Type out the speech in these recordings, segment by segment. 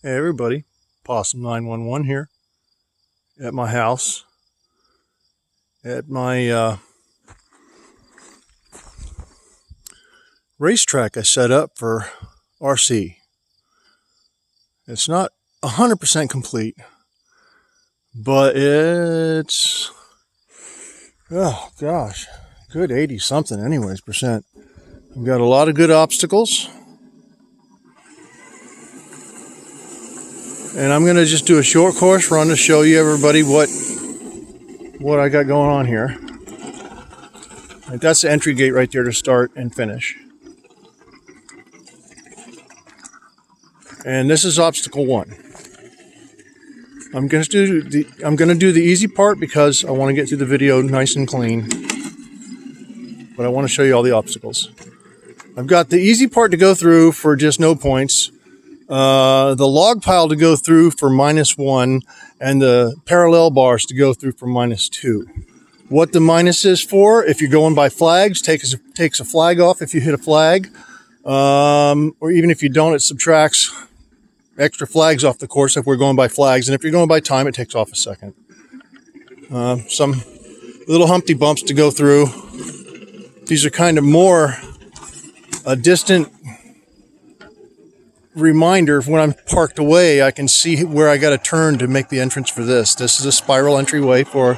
Hey everybody, Possum 911 here at my house, at my racetrack I set up for RC. It's not 100% complete, but it's, oh gosh, good 80 something anyways percent. I've got a lot of good obstacles. And I'm going to just do a short course run to show you everybody what I got going on here. And that's the entry gate right there to start and finish. And this is obstacle 1. I'm going to do the easy part because I want to get through the video nice and clean. But I want to show you all the obstacles. I've got the easy part to go through for just no points. The log pile to go through for -1, and the parallel bars to go through for -2. What the minus is for, if you're going by flags, takes a flag off if you hit a flag, or even if you don't, it subtracts extra flags off the course if we're going by flags, and if you're going by time, it takes off a second. Some little Humpty Bumps to go through. These are kind of more a distant reminder of when I'm parked away. I can see where I got to turn to make the entrance for this. This is a spiral entryway for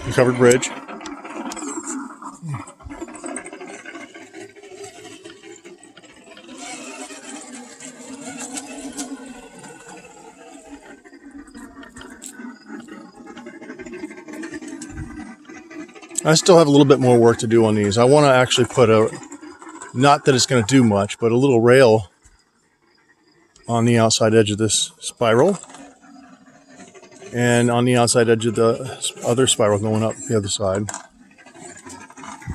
the covered bridge. I still have a little bit more work to do on these. I want to actually put not that it's going to do much, but a little rail on the outside edge of this spiral and on the outside edge of the other spiral going up the other side.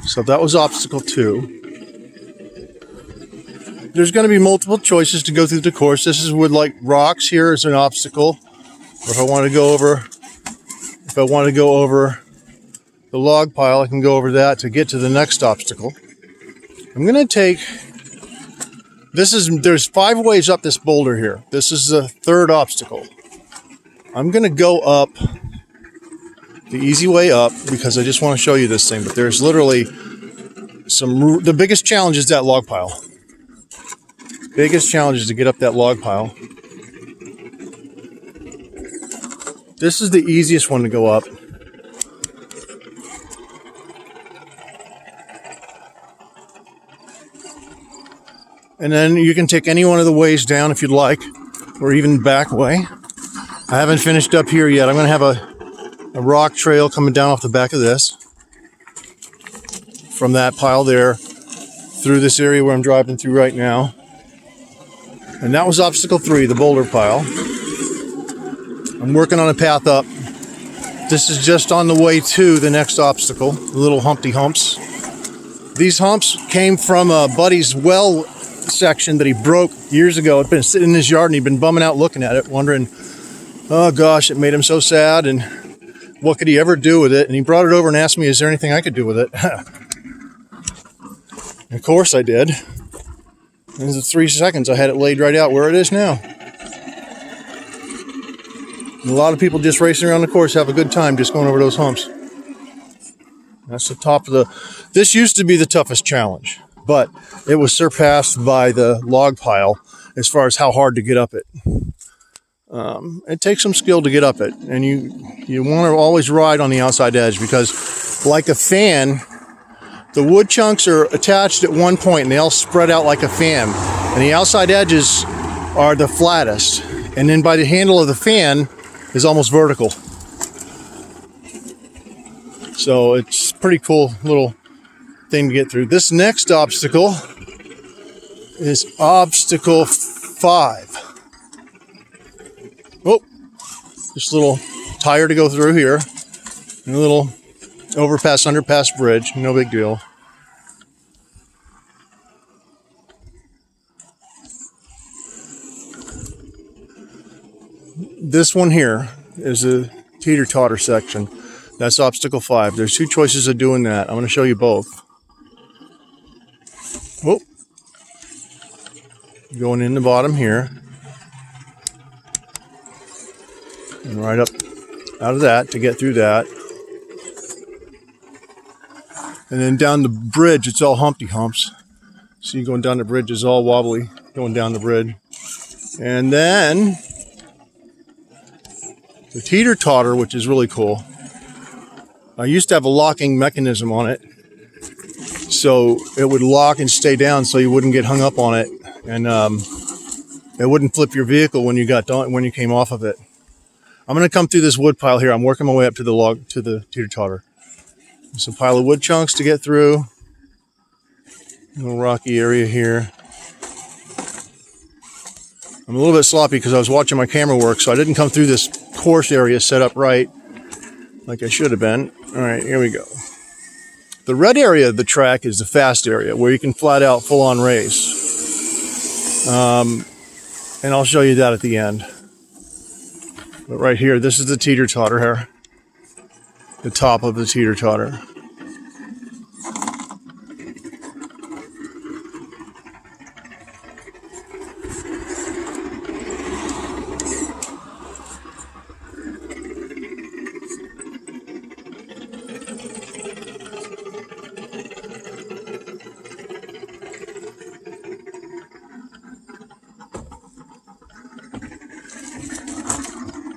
So that was obstacle 2. There's going to be multiple choices to go through the course. This is with like rocks here as an obstacle. Or if I want to go over the log pile, I can go over that to get to the next obstacle. I'm going to take, there's 5 ways up this boulder here. This is the 3rd obstacle. I'm going to go up the easy way up because I just want to show you this thing. But there's literally the biggest challenge is that log pile. Biggest challenge is to get up that log pile. This is the easiest one to go up. And then you can take any one of the ways down if you'd like, or even back way. I haven't finished up here yet. I'm going to have a rock trail coming down off the back of this. From that pile there, through this area where I'm driving through right now. And that was obstacle 3, the boulder pile. I'm working on a path up. This is just on the way to the next obstacle, the little Humpty Humps. These humps came from a buddy's well section that he broke years ago. It'd been sitting in his yard and he'd been bumming out looking at it, wondering, oh gosh, it made him so sad and what could he ever do with it? And he brought it over and asked me, is there anything I could do with it? Of course I did. In the 3 seconds I had it laid right out where it is now. And a lot of people just racing around the course have a good time just going over those humps. That's the top of this used to be the toughest challenge, but it was surpassed by the log pile as far as how hard to get up it. It takes some skill to get up it, and you want to always ride on the outside edge because, like a fan, the wood chunks are attached at one point and they all spread out like a fan, and the outside edges are the flattest, and then by the handle of the fan is almost vertical. So it's pretty cool little thing to get through. This next obstacle is obstacle 5. Oh, this little tire to go through here, and a little overpass, underpass bridge, no big deal. This one here is a teeter-totter section. That's obstacle 5. There's 2 choices of doing that. I'm going to show you both. Oh, going in the bottom here. and right up out of that to get through that. And then down the bridge, it's all Humpty Humps. See, going down the bridge is all wobbly, going down the bridge. And then the teeter-totter, which is really cool. I used to have a locking mechanism on it, so it would lock and stay down so you wouldn't get hung up on it, and it wouldn't flip your vehicle when you got done, when you came off of it. I'm going to come through this wood pile here. I'm working my way up to the teeter-totter. There's a pile of wood chunks to get through. A little rocky area here. I'm a little bit sloppy because I was watching my camera work, so I didn't come through this course area set up right like I should have been. All right, here we go. The red area of the track is the fast area where you can flat out full-on race. And I'll show you that at the end. But right here, this is the teeter-totter here. The top of the teeter-totter.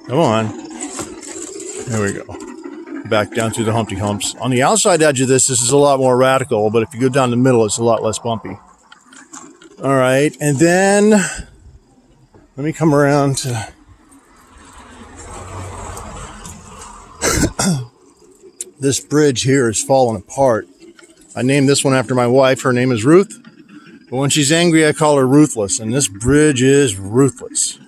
Come on. There we go. Back down through the Humpty Humps. On the outside edge of this is a lot more radical, but if you go down the middle, it's a lot less bumpy. All right, and then let me come around to this bridge here is falling apart. I named this one after my wife. Her name is Ruth. But when she's angry, I call her Ruthless, and this bridge is ruthless.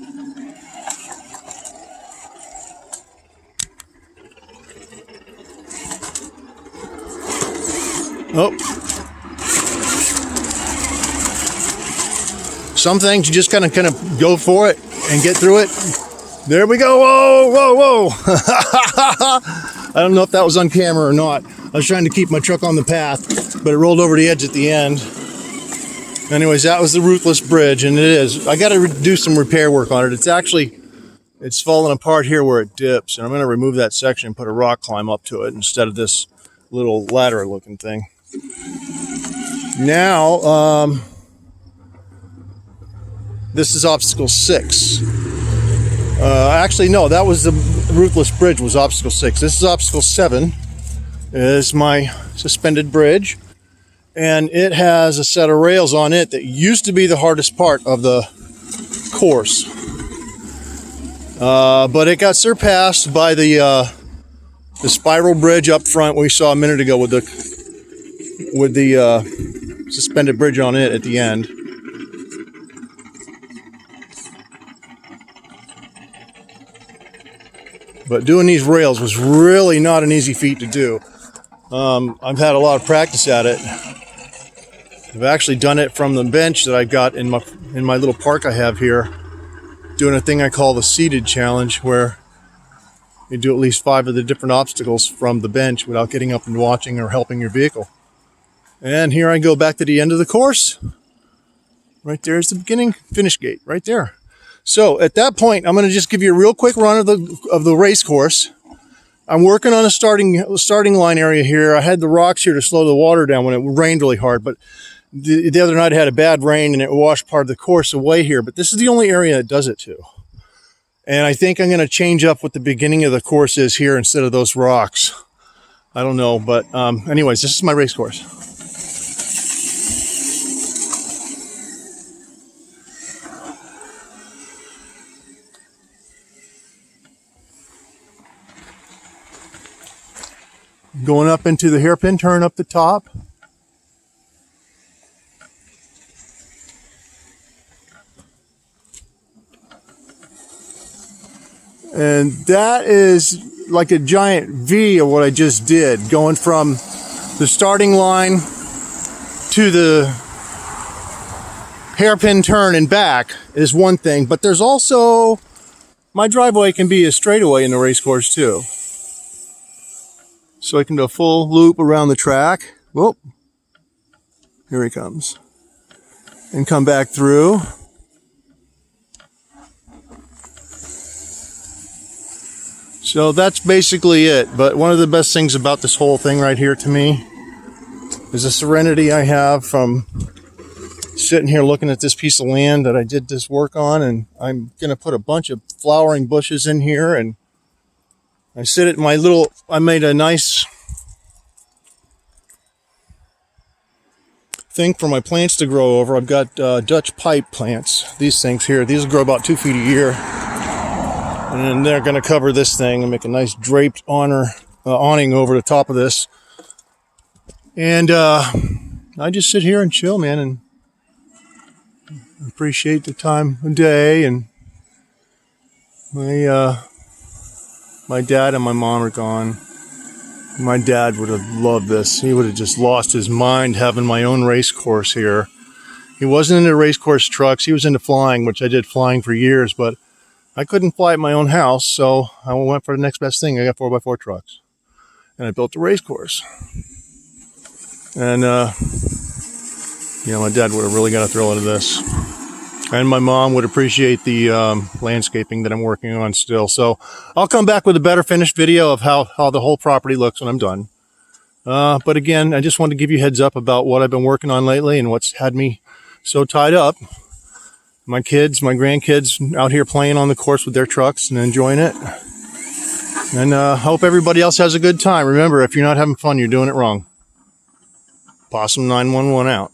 Oh. Some things you just kind of go for it and get through it. There we go. Whoa, whoa, whoa. I don't know if that was on camera or not. I was trying to keep my truck on the path, but it rolled over the edge at the end. Anyways, that was the Ruthless Bridge, and it is. I got to do some repair work on it. It's falling apart here where it dips, and I'm going to remove that section and put a rock climb up to it instead of this little ladder looking thing. Now, this is obstacle 6. Actually, no, that was the Ruthless Bridge was obstacle 6. This is obstacle 7. Is my suspended bridge, and it has a set of rails on it that used to be the hardest part of the course. But it got surpassed by the spiral bridge up front we saw a minute ago with the suspended bridge on it at the end. But doing these rails was really not an easy feat to do. I've had a lot of practice at it. I've actually done it from the bench that I got in my little park I have here, doing a thing I call the seated challenge, where you do at least 5 of the different obstacles from the bench without getting up and watching or helping your vehicle. And here I go back to the end of the course. Right there is the beginning finish gate, right there. So at that point, I'm going to just give you a real quick run of the race course. I'm working on a starting line area here. I had the rocks here to slow the water down when it rained really hard, but the other night I had a bad rain and it washed part of the course away here. But this is the only area it does it to. And I think I'm going to change up what the beginning of the course is here instead of those rocks. I don't know, but anyways, this is my race course. Going up into the hairpin turn up the top. And that is like a giant V of what I just did, going from the starting line to the hairpin turn and back is one thing, but there's also, my driveway can be a straightaway in the race course too. So I can do a full loop around the track. Whoop. Here he comes. And come back through. So that's basically it. But one of the best things about this whole thing right here to me is the serenity I have from sitting here looking at this piece of land that I did this work on, and I'm going to put a bunch of flowering bushes in here, and I sit at my little, I made a nice thing for my plants to grow over. I've got Dutch pipe plants, these things here. These will grow about 2 feet a year, and then they're going to cover this thing and make a nice draped awning over the top of this. And I just sit here and chill, man, and appreciate the time of day. And my dad and my mom are gone. My dad would have loved this. He would have just lost his mind having my own race course here. He wasn't into race course trucks. He was into flying, which I did flying for years, but I couldn't fly at my own house, so I went for the next best thing. I got 4x4 trucks, and I built a race course. And my dad would have really got a thrill out of this. And my mom would appreciate the landscaping that I'm working on still. So I'll come back with a better finished video of how the whole property looks when I'm done. But again, I just wanted to give you a heads up about what I've been working on lately and what's had me so tied up. My kids, my grandkids out here playing on the course with their trucks and enjoying it. And hope everybody else has a good time. Remember, if you're not having fun, you're doing it wrong. Possum 911 out.